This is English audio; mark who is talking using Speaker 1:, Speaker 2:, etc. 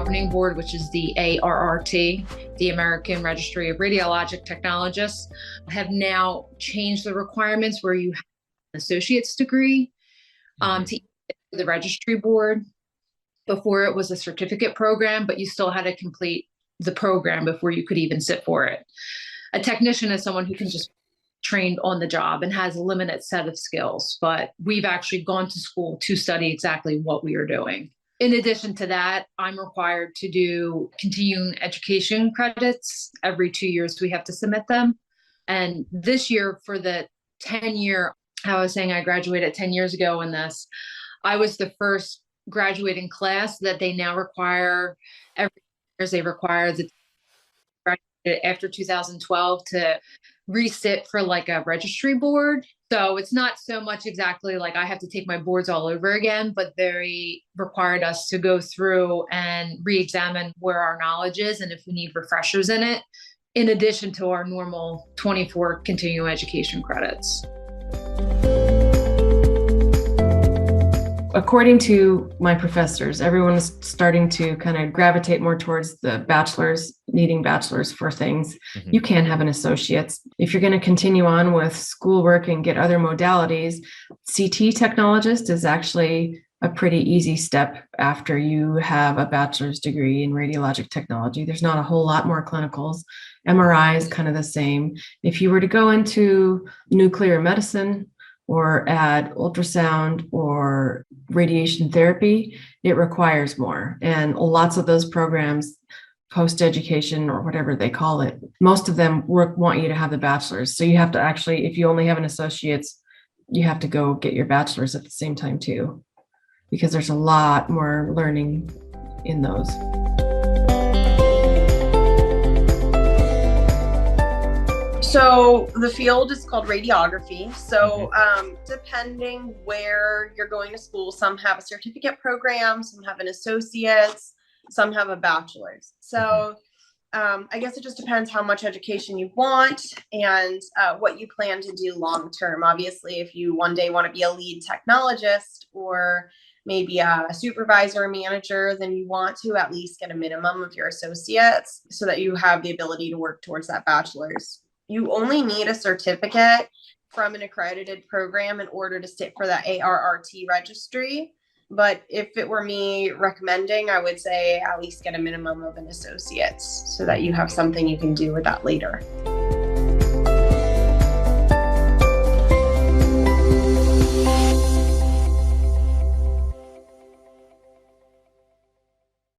Speaker 1: governing board, which is the ARRT, the American Registry of Radiologic Technologists, have now changed the requirements where you have an associate's degree to the registry board. Before it was a certificate program, but you still had to complete the program before you could even sit for it. A technician is someone who can just trained on the job and has a limited set of skills, but we've actually gone to school to study exactly what we are doing. In addition to that, I'm required to do continuing education credits. Every 2 years we have to submit them. And this year for the 10-year, I was saying I graduated 10 years ago in this, I was the first graduating class that they now require every year. They require the graduated after 2012 to resit for like a registry board. So it's not so much exactly like I have to take my boards all over again, but they required us to go through and re-examine where our knowledge is and if we need refreshers in it, in addition to our normal 24 continuing education credits.
Speaker 2: According to my professors, everyone is starting to kind of gravitate more towards the bachelor's, needing bachelor's for things. You can have an associate's. If you're going to continue on with schoolwork and get other modalities, CT technologist is actually a pretty easy step after you have a bachelor's degree in radiologic technology. There's not a whole lot more clinicals. MRI is kind of the same. If you were to go into nuclear medicine, or add ultrasound or radiation therapy, it requires more. And lots of those programs, post-education or whatever they call it, most of them want you to have the bachelor's. So you have to actually, if you only have an associate's, you have to go get your bachelor's at the same time too, because there's a lot more learning in those.
Speaker 3: So the field is called radiography. So depending where you're going to school, some have a certificate program, some have an associate's, some have a bachelor's. So I guess it just depends how much education you want and what you plan to do long term. Obviously, if you one day want to be a lead technologist or maybe a supervisor or manager, then you want to at least get a minimum of your associates so that you have the ability to work towards that bachelor's. You only need a certificate from an accredited program in order to sit for that ARRT registry. But if it were me recommending, I would say at least get a minimum of an associate's so that you have something you can do with that later.